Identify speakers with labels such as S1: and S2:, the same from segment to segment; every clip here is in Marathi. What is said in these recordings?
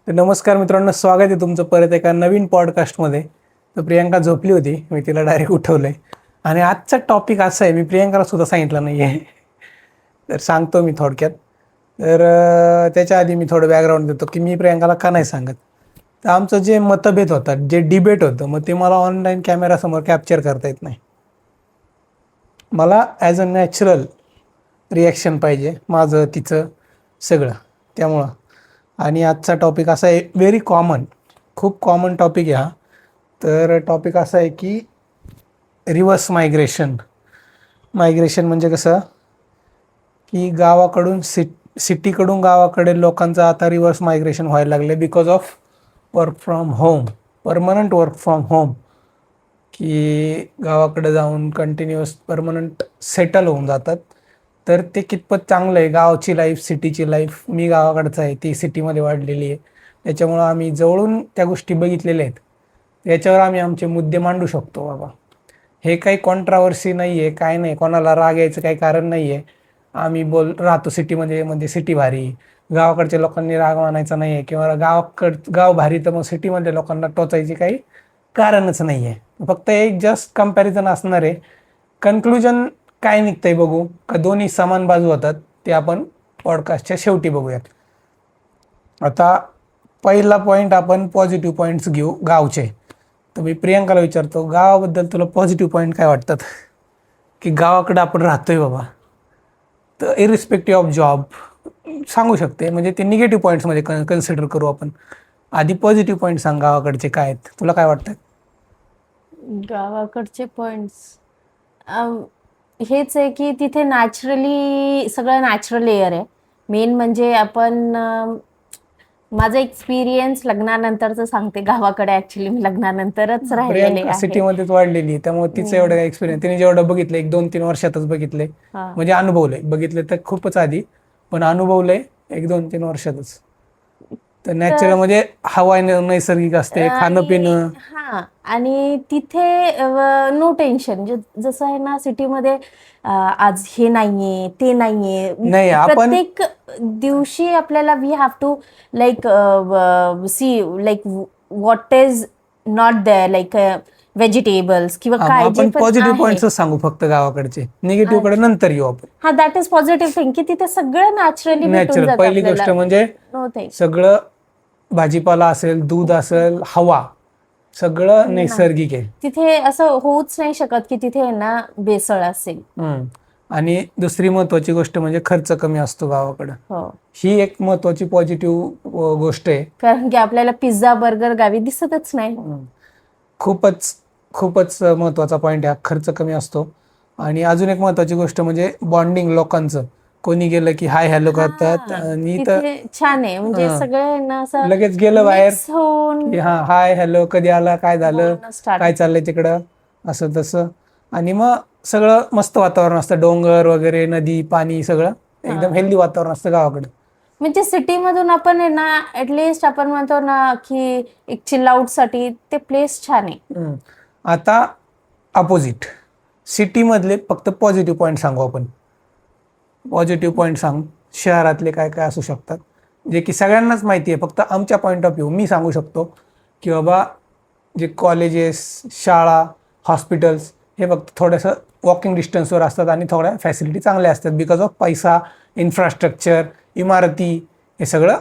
S1: तर नमस्कार मित्रांनो, स्वागत आहे तुमचं परत एका नवीन पॉडकास्टमध्ये. तर प्रियांका झोपली होती, मी तिला डायरेक्ट उठवलं आहे. आणि आजचा टॉपिक असा आहे, मी प्रियांकाला सुद्धा सांगितलं नाही आहे. तर सांगतो मी थोडक्यात. तर त्याच्या आधी मी थोडं बॅकग्राऊंड देतो की मी प्रियांकाला का नाही सांगत. तर आमचं जे मतभेद होतात, जे डिबेट होतं, मग ते मला ऑनलाईन कॅमेरासमोर कॅप्चर करता येत नाही. मला ॲज अ नॅचरल रिॲक्शन पाहिजे, माझं तिचं सगळं. त्यामुळं आणि आजचा टॉपिक असा आहे, व्हेरी कॉमन, खूप कॉमन टॉपिक आहे हा. तर टॉपिक असा आहे की रिव्हर्स मायग्रेशन. मायग्रेशन म्हणजे कसं की गावाकडून सिटीकडून गावाकडे लोकांचं आता रिव्हर्स मायग्रेशन व्हायला लागले because of work from home, permanent work from home. की गावाकडे जाऊन कंटिन्युअस परमनंट सेटल होऊन जातात. तर ते कितपत चांगलं आहे, गावची लाईफ सिटीची लाईफ. मी गावाकडचं आहे, ती सिटीमध्ये वाढलेली आहे, त्याच्यामुळं आम्ही जवळून त्या गोष्टी बघितलेल्या आहेत. याच्यावर आम्ही आमचे मुद्दे मांडू शकतो. बाबा, हे काही कॉन्ट्रावर्सी नाही आहे, काय नाही, कोणाला राग यायचं काही कारण नाही आहे. आम्ही राहतो सिटीमध्ये, म्हणजे सिटी भारी, गावाकडच्या लोकांनी राग मानायचा नाही आहे, किंवा गाव भारी तर मग सिटीमधल्या लोकांना टोचायची काही कारणच नाही आहे. फक्त एक जस्ट कंपॅरिझन असणार आहे. कन्क्लुजन काय निघतंय बघू, का दोन्ही समान बाजू होतात, ते आपण पॉडकास्टच्या शेवटी बघूयात. आता पहिला पॉईंट, आपण पॉझिटिव्ह पॉईंट्स घेऊ गावचे. तर मी प्रियांकाला विचारतो, गावाबद्दल तुला पॉझिटिव्ह पॉईंट काय वाटतात? की गावाकडे आपण राहतोय बाबा, तर इरिस्पेक्टिव्ह ऑफ जॉब सांगू शकते, म्हणजे ते निगेटिव्ह पॉईंट्समध्ये कन्सिडर करू आपण. आधी पॉझिटिव्ह पॉईंट सांग, गावाकडचे काय आहेत, तुला काय वाटतं?
S2: गावाकडचे पॉइंट्स हेच आहे की तिथे नॅचरली सगळं नॅचरल एअर आहे. मेन म्हणजे आपण माझा एक्सपिरियन्स लग्नानंतरच सांगते. गावाकडे ऍक्च्युली मी लग्नानंतरच राहिलेले
S1: प्रियांका
S2: आहे.
S1: सिटीमध्येच वाढलेली आहे, त्यामुळे तिचं एवढं काय एक्सपिरियन्स, तिने जेवढं बघितलं 1-2-3 वर्षातच बघितले.
S2: हा.
S1: म्हणजे अनुभवलंय, बघितले तर खूपच आधी, पण अनुभवलंय 1-2-3 वर्षातच. तर नॅचरल
S2: तर
S1: म्हणजे हवा नैसर्गिक असते, खाणं
S2: आणि
S1: पिणं.
S2: हा, आणि तिथे नो टेन्शन. जसं आहे ना सिटीमध्ये, आज हे नाहीये ते नाहीये.
S1: नाही आपण
S2: प्रत्येक दिवशी आपल्याला we have to like see like what is not there, like vegetables किंवा काय जे
S1: आपण
S2: पण
S1: पॉझिटिव्ह
S2: आहे.
S1: पॉईंट्सच सांगू फक्त गावाकडचे, निगेटिव्ह कडे नंतर येऊ आपण.
S2: हा, दॅट इज पॉझिटिव्ह थिंग की तिथे सगळं नॅचरली भेटून
S1: नॅचरल
S2: जातं
S1: पहिली
S2: आपल्याला.
S1: गोष्ट म्हणजे
S2: नो थिंग.
S1: सगळं, भाजीपाला असेल, दूध असेल, हवा, सगळं नैसर्गिक आहे.
S2: तिथे असं होऊच नाही शकत की तिथे आहे ना भेसळ असेल.
S1: आणि दुसरी महत्वाची गोष्ट म्हणजे खर्च कमी असतो गावाकडं.
S2: हो,
S1: ही एक महत्वाची पॉझिटिव्ह गोष्ट आहे.
S2: कारण की आपल्याला पिझ्झा बर्गर गावी दिसतच नाही.
S1: खूपच खूपच महत्वाचा पॉईंट आहे, खर्च कमी असतो. आणि अजून एक महत्वाची गोष्ट म्हणजे बॉन्डिंग लोकांचं. कोणी गेलं की हाय हॅलो करतात,
S2: हा,
S1: आणि तर
S2: तिथे छान आहे. म्हणजे सगळे ना असं
S1: लगेच गेलं बाहेर
S2: मिक्स होऊन
S1: की हा हाय हॅलो, कधी आला, काय झालं,
S2: बोलणं स्टार्ट
S1: काय
S2: होतं.
S1: चाललंय तिकडं, असं तसं. आणि मग सगळं मस्त वातावरण असतं, डोंगर वगैरे, नदी, पाणी, सगळं एकदम हेल्दी वातावरण असतं गावाकडं.
S2: म्हणजे सिटीमधून आपण आहे ना ऍटलिस्ट आपण म्हणतो ना की एक चिल आउट साठी ते प्लेस छान आहे.
S1: आता अपोजिट, सिटीमधले फक्त पॉझिटिव्ह पॉईंट सांगू आपण. पॉझिटिव्ह पॉईंट सांग, शहरातले काय काय असू शकतात, जे की सगळ्यांनाच माहिती आहे. फक्त आमच्या पॉईंट ऑफ व्ह्यू मी सांगू शकतो की बाबा, जे कॉलेजेस, शाळा, हॉस्पिटल्स, हे फक्त थोडंसं वॉकिंग डिस्टन्सवर असतात आणि थोड्या फॅसिलिटी चांगल्या असतात बिकॉज ऑफ पैसा, इन्फ्रास्ट्रक्चर, इमारती, हे सगळं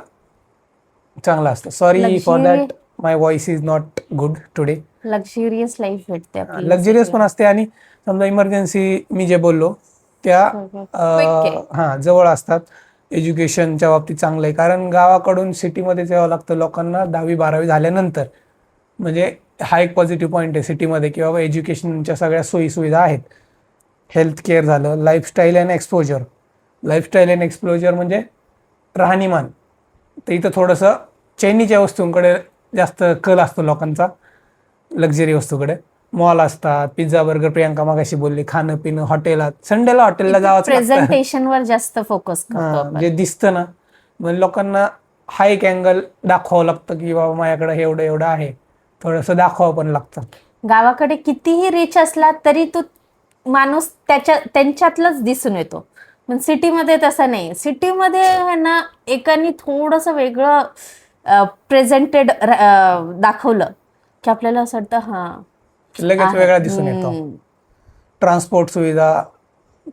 S1: चांगलं असतं. Sorry for
S2: luxury
S1: that, my voice is not good today.
S2: Luxurious life भेटते आपल्याला
S1: लक्झरियस पण
S2: सिटीमध्ये.
S1: असते, आणि समजा इमर्जन्सी मी जे बोललो त्या
S2: क्विक आहे.
S1: हां जवळ असतात. एज्युकेशनच्या बाबतीत चांगलं आहे, कारण गावाकडून सिटीमध्ये यावं लागतं लोकांना 10वी-12वी झाल्यानंतर. म्हणजे हा एक पॉझिटिव्ह पॉईंट आहे सिटीमध्ये, की बाबा एज्युकेशनच्या सगळ्या सोयीसुविधा आहेत. हेल्थ केअर झालं, lifestyle and exposure. Lifestyle and exposure म्हणजे राहणीमान. तर इथं थोडंसं चैनीच्या वस्तूंकडे जास्त कल असतो लोकांचा, लक्झरी वस्तूकडे. मॉल असतात, पिझ्झा बर्गर, प्रियांका मागाशी बोलली, खाणं पिणं, हॉटेलात, संडेला हॉटेलला जावंच लागतं.
S2: प्रेझेंटेशनवर जास्त फोकस करतो
S1: हां,
S2: आपण.
S1: जे दिसतं ना, मग लोकांना हा एक अँगल दाखवावं लागतं की बाबा माझ्याकडे हे एवढं एवढं आहे, थोडंसं दाखवावं पण लागतं.
S2: गावाकडे कितीही रिच असला तरी तो माणूस त्यांच्यातलंच दिसून येतो. पण सिटीमध्ये तसं नाही. सिटीमध्ये आहे ना एकानी थोडंसं वेगळं प्रेझेंटेड दाखवलं की आपल्याला असं वाटतं
S1: लगेच
S2: आहे.
S1: वेगळा दिसून येतो. ट्रान्सपोर्ट सुविधा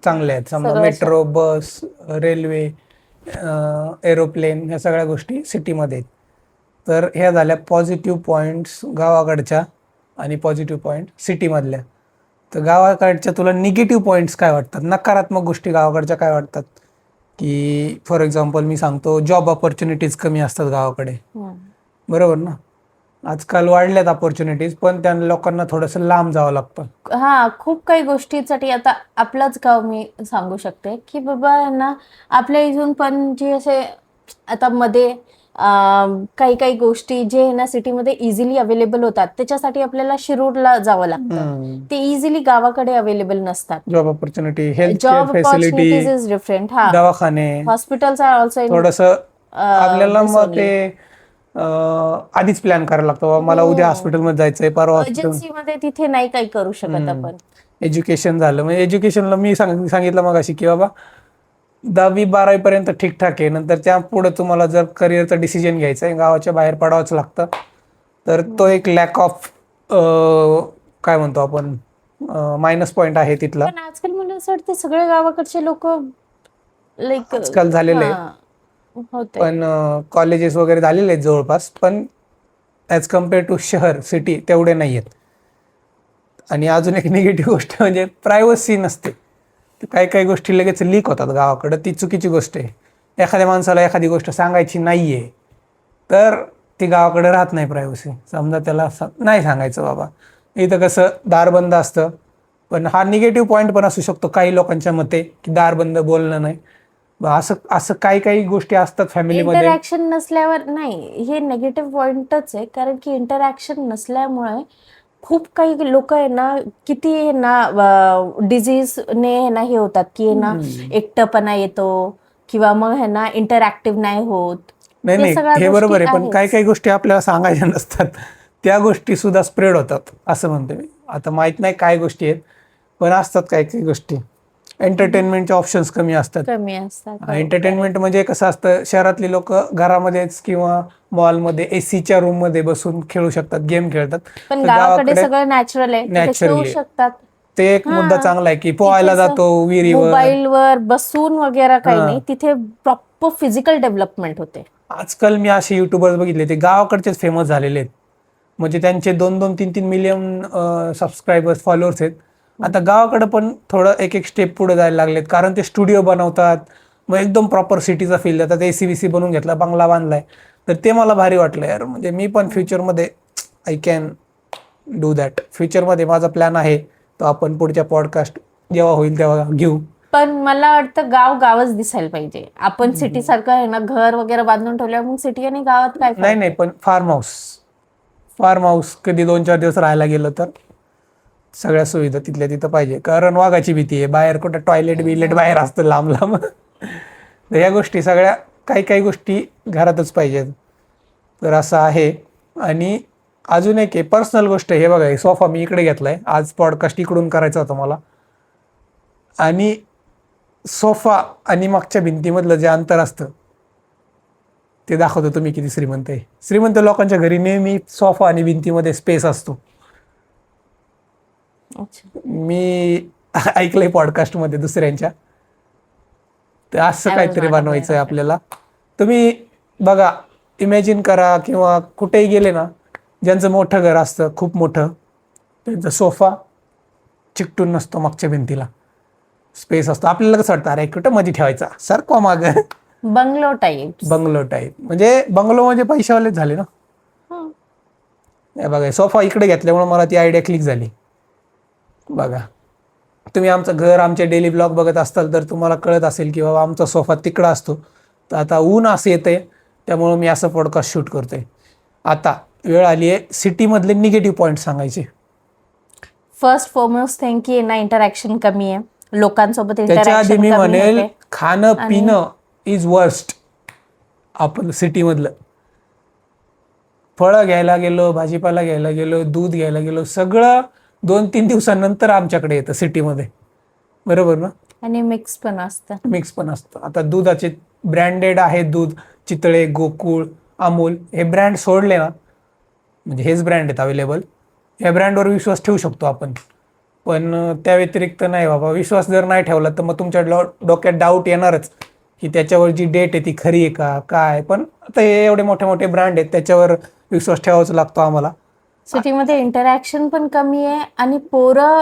S1: चांगल्या आहेत, समजा
S2: सगळं
S1: मेट्रो, बस, रेल्वे, एरोप्लेन, ह्या सगळ्या गोष्टी सिटीमध्ये आहेत. तर ह्या झाल्या पॉझिटिव्ह पॉईंट्स गावाकडच्या आणि पॉझिटिव्ह पॉईंट सिटीमधल्या. तर गावाकडच्या तुला निगेटिव्ह पॉईंट्स काय वाटतात, नकारात्मक गोष्टी गावाकडच्या काय वाटतात? की फॉर एक्झाम्पल मी सांगतो, जॉब ऑपॉर्च्युनिटीज कमी असतात गावाकडे, बरोबर ना? आजकाल वाढल्यात ऑपॉर्च्युनिटीज, पण त्या लोकांना थोडंसं लांब जावं लागतं.
S2: खूप काही गोष्टीसाठी. आता आपलंच गाव मी सांगू शकते की बाबा ना, आपल्या इथून पण जे असे आता मध्ये काही काही गोष्टी जे आहे ना सिटीमध्ये इझिली अवेलेबल होतात, त्याच्यासाठी आपल्याला शिरूरला जावं लागतं. ते इझिली गावाकडे अवेलेबल नसतात.
S1: Job opportunity, health care
S2: job
S1: facility,
S2: opportunities is different.
S1: दवाखाने,
S2: हॉस्पिटल्स आर ऑल्सो इन
S1: थोडस आपल्याला मग ते आधीच प्लॅन करायला लागतं, बाबा मला उद्या हॉस्पिटलमध्ये जायचंय, परवा हॉस्पिटल.
S2: एजन्सीमध्ये तिथे नाही काही करू शकत आपण.
S1: एज्युकेशन झालं म्हणजे एज्युकेशनला मी सांगितलं मग अशी की बाबा 10वी-12वी पर्यंत ठीकठाक आहे, नंतर त्या पुढे तुम्हाला जर करिअरचा डिसिजन घ्यायचा आहे, गावाच्या बाहेर पडावंच लागतं. तर तो एक लॅक ऑफ काय म्हणतो आपण मायनस पॉइंट आहे तिथला.
S2: पण आजकाल मला असं वाटतं सगळे गावाकडचे लोक लाईक
S1: आजकाल झालेलं आहे,
S2: होते.
S1: पण कॉलेजेस वगैरे झालेले आहेत जवळपास, पण ॲज कम्पेअर टू शहर सिटी तेवढे नाही आहेत. आणि अजून एक निगेटिव्ह गोष्ट म्हणजे प्रायव्हसी नसते. काही काही गोष्टी लगेच लीक होतात गावाकडं, ती चुकीची गोष्ट आहे. एखाद्या माणसाला एखादी गोष्ट सांगायची नाही आहे तर ती गावाकडे राहत नाही प्रायव्हसी. समजा त्याला नाही सांगायचं बाबा, इथं कसं दारबंद असतं. पण हा निगेटिव्ह पॉईंट पण असू शकतो काही लोकांच्या मते की दारबंद बोलणं नाही. असं असं काही काही गोष्टी असतात फॅमिलीमध्ये.
S2: इंटरॅक्शन नसल्यावर नाही, हे नेगेटिव्ह पॉइंटच आहे. कारण की इंटरॅक्शन नसल्यामुळे खूप काही लोक आहे ना, किती आहे ना डिझीजने आहे ना हे होतात की ना एकटपणा येतो किंवा मग आहे ना इंटरॅक्टिव्ह नाही होत.
S1: नाही, हे बरोबर आहे, पण काही काही गोष्टी आपल्याला सांगायच्या नसतात, त्या गोष्टी सुद्धा स्प्रेड होतात असं म्हणतो मी. आता माहित नाही काय गोष्टी आहेत, पण असतात काही काही गोष्टी. एंटरटेनमेंटचे ऑप्शन्स कमी असतात. एंटरटेनमेंट म्हणजे कसं असतं, शहरातली लोक घरामध्येच किंवा मॉलमध्ये एसीच्या रूम मध्ये बसून खेळू शकतात, गेम खेळतात.
S2: पण गावाकडे सगळं नॅचरल आहे, खेळू शकतात.
S1: ते एक मुद्दा चांगला आहे की पोहायला जातो विहिरीवर,
S2: मोबाईलवर बसून वगैरे काही नाही, तिथे प्रॉपर फिजिकल डेव्हलपमेंट होते.
S1: आजकाल मी असे युट्यूबर्स बघितले ते गावाकडचेच फेमस झालेले आहेत, म्हणजे त्यांचे 2-2, 3-3 मिलियन सबस्क्रायबर्स, फॉलोअर्स आहेत. आता गावाकडे पण थोडं एक एक स्टेप पुढे जायला लागलेत, कारण ते स्टुडिओ बनवतात, मग एकदम प्रॉपर सिटीचा फील देतात. AC-BC बनवून घेतला, बंगला बांधलाय, तर ते मला भारी वाटलं यार. म्हणजे मी पण फ्युचरमध्ये आय कॅन डू दॅट. फ्युचरमध्ये माझा प्लॅन आहे, तो आपण पुढच्या पॉडकास्ट जेव्हा होईल तेव्हा घेऊ.
S2: पण मला वाटतं गाव गावच दिसायला पाहिजे. आपण सिटी सारखं आहे ना घर वगैरे बांधून ठेवल्यावर मग सिटी आणि गावात काय
S1: नाही नाही, पण फार्म हाऊस कधी 2-4 दिवस राहायला गेलं तर सगळ्या सुविधा तिथल्या तिथं पाहिजे. कारण वाघाची भीती आहे, बाहेर कुठं टॉयलेट बाहेर असतं लांब लांब. तर ह्या गोष्टी सगळ्या काही काही गोष्टी घरातच पाहिजेत. तर असं आहे. आणि अजून एक पर्सनल गोष्ट, हे बघा, सोफा मी इकडे घेतलाय, आज पॉडकास्ट इकडून करायचा होता मला, आणि सोफा आणि मागच्या भिंतीमधलं जे अंतर असतं ते दाखवतो तुम्ही किती श्रीमंत आहे. श्रीमंत लोकांच्या घरी नेहमी सोफा आणि भिंतीमध्ये स्पेस असतो. मी ऐकलंय पॉडकास्टमध्ये दुसऱ्यांच्या. तर असं काहीतरी बनवायचं आहे आपल्याला. तुम्ही बघा, इमॅजिन करा, किंवा कुठेही गेले ना, ज्यांचं मोठं घर असतं, खूप मोठं, त्यांचा सोफा चिकटून नसतो मागच्या भिंतीला, स्पेस असतो. आपल्याला कसं वाटतं, अरे कुठं मध्ये ठेवायचा, सारखं मागं.
S2: बंगलो टाईप
S1: म्हणजे बंगलो म्हणजे पैशावालेच झाले ना. बघा, सोफा इकडे घेतल्यामुळे मला ती आयडिया क्लिक झाली. बघा, तुम्ही आमचं घर, आमचे डेली ब्लॉग बघत असताल तर तुम्हाला कळत असेल की बाबा आमचा सोफा तिकडं असतो. तर आता ऊन असं येतंय, त्यामुळं मी असं पॉडकास्ट शूट करतोय. आता वेळ आली आहे सिटीमधले निगेटिव्ह पॉईंट सांगायचे.
S2: फर्स्ट फॉरमोस्ट थिंग की ना इंटरॅक्शन कमी आहे लोकांसोबत.
S1: त्याच्या आधी मी म्हणेल खाणं पिणं इज वर्स्ट. आपण सिटीमधलं फळं घ्यायला गेलो, भाजीपाला घ्यायला गेलो, दूध घ्यायला गेलो, सगळं 2-3 दिवसानंतर आमच्याकडे येतं सिटीमध्ये, बरोबर ना.
S2: आणि मिक्स पण असतं.
S1: आता दुधाचे ब्रँडेड आहे दूध, चितळे, गोकुळ, अमूल हे ब्रँड सोडले ना, म्हणजे हेच ब्रँड आहेत अवेलेबल, या ब्रँडवर विश्वास ठेवू शकतो आपण. पण त्या व्यतिरिक्त नाही बाबा, विश्वास जर नाही ठेवला तर मग तुमच्या डोक्यात डाऊट येणारच की त्याच्यावर जी डेट आहे ती खरी आहे का काय. पण आता हे एवढे मोठे मोठे ब्रँड आहेत, त्याच्यावर विश्वास ठेवावाच लागतो आम्हाला.
S2: सिटीमध्ये इंटरॅक्शन पण कमी आहे आणि पोरं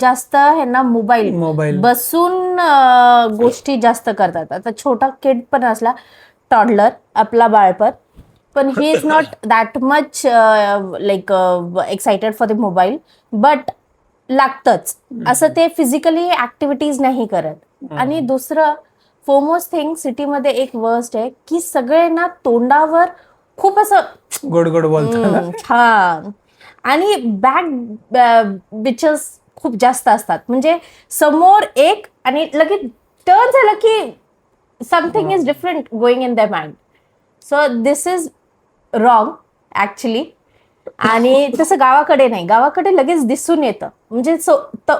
S2: जास्त ह्यांना मोबाईल बसून गोष्टी जास्त करतात. आता छोटा किड पण असला, टॉडलर आपला बाळपण, पण he is not that much like excited for the mobile, but लागतंच असं. ते फिजिकली ऍक्टिव्हिटीज नाही करत. आणि दुसरं फोमोस्ट थिंग सिटीमध्ये एक वर्स्ट आहे की सगळे ना तोंडावर खूप असं
S1: गोड गोड बोलतात.
S2: छान, आणि बॅक बिचेस खूप जास्त असतात. म्हणजे समोर एक आणि लगेच टर्न झालं की something is different going in the mind. So this is wrong actually. आणि तसं गावाकडे नाही, गावाकडे लगेच दिसून येतं. म्हणजे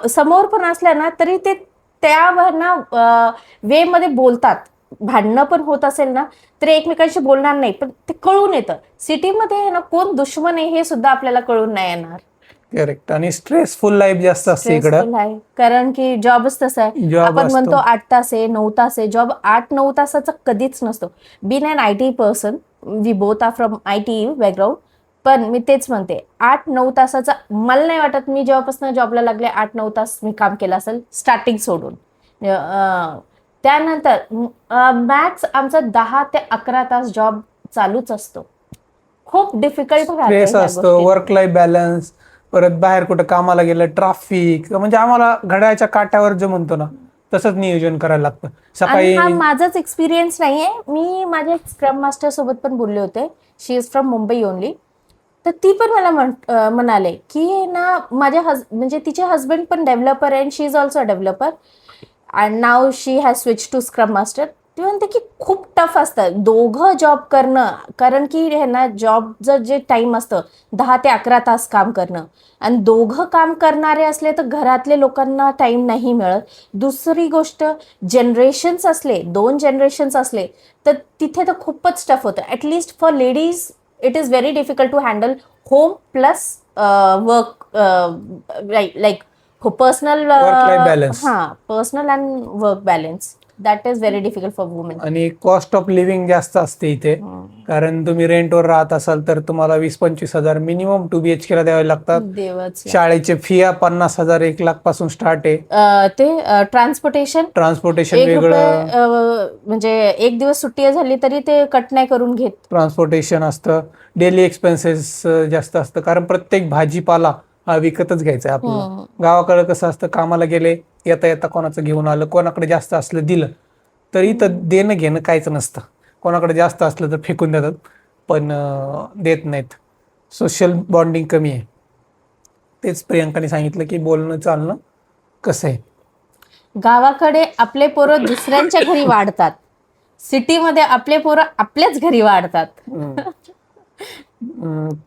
S2: समोर पण असल्या ना तरी ते त्यावर ना वे मध्ये बोलतात. भांडणं पण होत असेल ना तरी एकमेकांशी बोलणार नाही, पण ते कळून येतं. सिटीमध्ये ना कोण दुश्मन आहे हे सुद्धा आपल्याला कळून नाही येणार.
S1: करेक्ट. आणि स्ट्रेसफुल लाईफ जास्त असते इकडं.
S2: स्ट्रेसफुल आहे कारण की जॉबच तसा आहे.
S1: Job
S2: आपण
S1: असतो.
S2: म्हणतो 8 तास आहे, 9 तास आहे. जॉब 8-9 तासाचा कधीच नसतो. Being an IT person, we both are from IT background, पण मी तेच म्हणते 8-9 तासाचा मला नाही वाटत मी जेव्हापासून जॉबला लागले 8-9 तास मी काम केलं असेल स्टार्टिंग सोडून. त्यानंतर मॅक्स आमचा 10 ते 11 तास जॉब चालूच असतो. खूप डिफिकल्ट
S1: स्ट्रेस असतो, वर्क लाईफ बॅलन्स, परत बाहेर कुठं कामाला गेलं ट्रॅफिक, म्हणजे आम्हाला घड्याळ्याच्या काट्यावर जे म्हणतो ना तसंच नियोजन करायला लागतं. सकाळी
S2: हा माझाच एक्सपिरियन्स नाहीये. मी माझ्या स्क्रम मास्टर सोबत पण बोलले होते. शी इज फ्रॉम मुंबई ओनली. तर ती पण मला म्हणाले की ना माझ्या म्हणजे तिचे हस्बंड पण डेव्हलपर आहे, she is also a developer, and now she has switch to scrum master. ती म्हणते की खूप टफ असतं दोघं जॉब करणं, कारण की हे ना जॉबचं जे टाइम असतं 10 ते 11 तास काम करणं, आणि दोघं काम करणारे असले तर घरातले लोकांना टाइम नाही मिळत. दुसरी गोष्ट, जनरेशन्स असले, 2 जनरेशन्स असले तर तिथे तर खूपच टफ होतं. At least for ladies it is very difficult to handle home plus work, like personal
S1: Work-life balance.
S2: Personal and work balance. That is very difficult for women.
S1: आणि कॉस्ट ऑफ लिव्हिंग जास्त असते इथे. कारण तुम्ही रेंटवर राहत असाल तर तुम्हाला 20-25 हजार मिनिमम 2 BHK ला द्यावे लागतात.
S2: देवच.
S1: शाळेचे फिया 50,000 1 लाख पासून स्टार्ट आहे.
S2: ते ट्रान्सपोर्टेशन
S1: वेगळं,
S2: रुपये म्हणजे एक दिवस सुट्टी झाली तरी ते कट नाही करून घेत.
S1: ट्रान्सपोर्टेशन असतं. डेली एक्सपेन्सेस जास्त असतं, कारण प्रत्येक भाजीपाला हा विकतच घ्यायचा आहे आपल्याला. गावाकडे कसं असतं, कामाला गेले, येता येता कोणाचं घेऊन आलं, कोणाकडे जास्त असलं दिलं, तर इथं देणं घेणं काहीच नसतं. कोणाकडे जास्त असलं तर फेकून देतात, पण देत नाहीत. सोशल बॉन्डिंग कमी आहे. तेच प्रियंकाने सांगितलं की बोलणं चालणं कसं आहे.
S2: गावाकडे आपले पोरं दुसऱ्यांच्या घरी वाढतात, सिटीमध्ये आपले पोरं आपल्याच घरी वाढतात.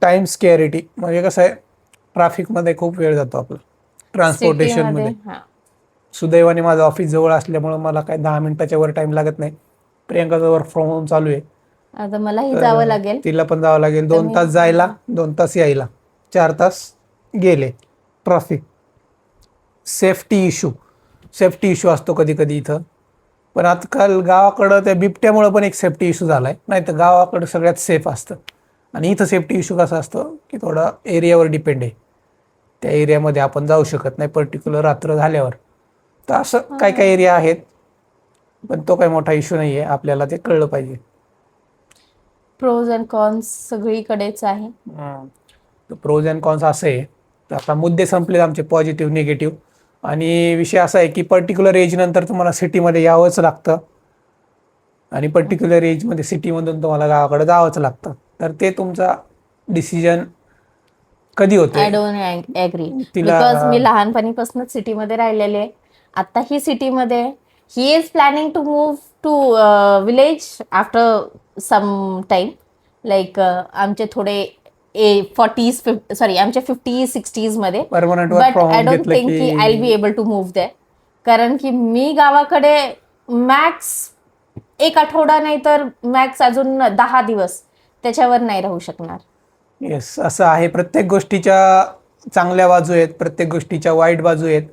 S1: टाइम स्केअरिटी म्हणजे कसं आहे, ट्रॅफिकमध्ये खूप वेळ जातो आपला, ट्रान्सपोर्टेशनमध्ये. सुदैवाने माझं ऑफिस जवळ असल्यामुळे मला काय 10 मिनिटाच्या वर टाइम लागत नाही. प्रियंकाचं वर्क फ्रॉम होम चालू आहे,
S2: आता मलाही जावं लागेल.
S1: तिला पण जावं लागेल. 2 तास जायला, 2 तास यायला, 4 तास गेले. ट्रॅफिक, सेफ्टी इश्यू असतो कधी कधी इथं. पण आजकाल गावाकडं त्या बिबट्यामुळे पण एक सेफ्टी इश्यू झालाय. नाही तर गावाकडं सगळ्यात सेफ असतं. आणि इथं सेफ्टी इश्यू कसा असतो की थोडा एरियावर डिपेंड आहे. त्या एरियामध्ये आपण जाऊ शकत नाही पर्टिक्युलर रात्र झाल्यावर. तर असं काही काही एरिया आहेत, पण तो काही मोठा इश्यू नाही आहे. आपल्याला ते कळलं पाहिजे.
S2: प्रोज अँड कॉन्स सगळीकडेच आहे.
S1: प्रोज अँड कॉन्स असं आहे. तर आता मुद्दे संपलेत आमचे, पॉझिटिव्ह निगेटिव्ह. आणि विषय असा आहे की पर्टिक्युलर एज नंतर तुम्हाला सिटीमध्ये यावंच लागतं, आणि पर्टिक्युलर एजमध्ये सिटीमधून तुम्हाला गावाकडे जावंच लागतं. तर ते तुमचा डिसिजन कधी होतो.
S2: आय डोंट ऍग्री, बिकॉज मी लहानपणीपासूनच सिटीमध्ये राहिलेले आहे. आता ही सिटीमध्ये, he is planning to move to village after some time. Like आमचे थोडे 50-60s मध्ये.
S1: Permanent work
S2: but
S1: from
S2: I
S1: home
S2: don't
S1: घेतलं
S2: थिंक की आय विल बी
S1: की
S2: एबल टू मूव्ह देअर. कारण की मी गावाकडे मॅक्स 1 आठवडा नाही तर मॅक्स अजून 10 दिवस त्याच्यावर नाही राहू शकणार.
S1: येस, असं आहे. प्रत्येक गोष्टीच्या चांगल्या बाजू आहेत, प्रत्येक गोष्टीच्या वाईट बाजू आहेत.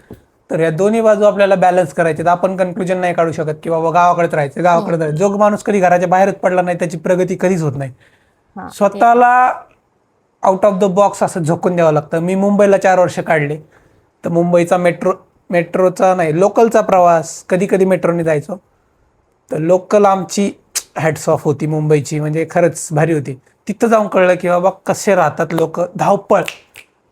S1: तर या दोन्ही बाजू आपल्याला बॅलन्स करायचे. आपण कन्क्लुजन नाही काढू शकत की बाबा गावाकडेच राहायचं, गावाकडे राहायचं. जो माणूस कधी घराच्या बाहेरच पडला नाही त्याची प्रगती कधीच होत नाही.
S2: हा,
S1: स्वतःला आउट ऑफ द बॉक्स असं झोकून द्यावं लागतं. मी मुंबईला 4 वर्ष काढले, तर मुंबईचा मेट्रोचा नाही, लोकलचा प्रवास, कधी कधी मेट्रोने जायचो. तर लोकल आमची हॅट्स ऑफ होती मुंबईची, म्हणजे खरंच भारी होती. तिथं जाऊन कळलं की बाबा कसे राहतात लोक, धावपळ,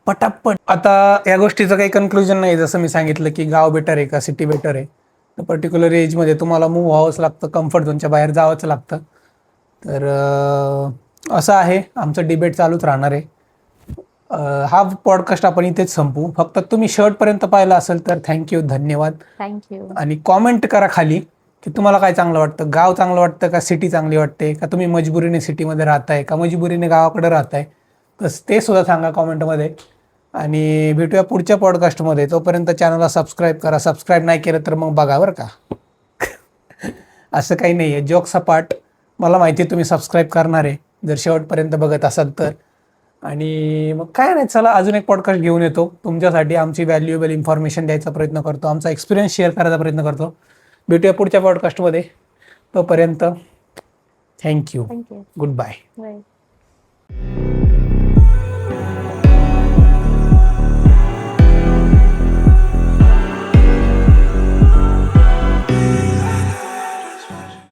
S1: पटापट. आता या गोष्टीचं काही कन्क्लुजन नाही. जसं मी सांगितलं की गाव बेटर आहे का सिटी बेटर आहे, तर पर्टिक्युलर एजमध्ये तुम्हाला मूव्ह व्हावंच लागतं, कम्फर्ट झोनच्या बाहेर जावंच लागतं. तर असं आहे, आमचं डिबेट चालूच राहणार आहे. हा पॉडकास्ट आपण इथेच संपू. फक्त तुम्ही शेवटपर्यंत पाहिला असेल तर थँक्यू, धन्यवाद.
S2: थँक्यू.
S1: आणि कॉमेंट करा खाली की तुम्हाला काय चांगलं वाटतं, गाव चांगलं वाटतं का सिटी चांगली वाटते, का तुम्ही मजबुरीने सिटीमध्ये राहताय का मजबुरीने गावाकडे राहताय, तर ते सुद्धा सांगा कॉमेंटमध्ये. आणि भेटूया पुढच्या पॉडकास्टमध्ये. तोपर्यंत चॅनलला सबस्क्राईब करा. सबस्क्राईब नाही केलं तर मग बघा बरं का. असं काही नाही आहे, जोक सपाट. मला माहिती आहे तुम्ही सबस्क्राईब करणार आहे जर शेवटपर्यंत बघत असाल तर. आणि मग काय नाही, चला अजून एक पॉडकास्ट घेऊन येतो तुमच्यासाठी. आमची व्हॅल्युएबल इन्फॉर्मेशन द्यायचा प्रयत्न करतो, आमचा एक्सपिरियन्स शेअर करायचा प्रयत्न करतो. भेटूया पुढच्या पॉडकास्टमध्ये. तोपर्यंत thank you,
S2: thank you.
S1: Good bye.
S2: Bye.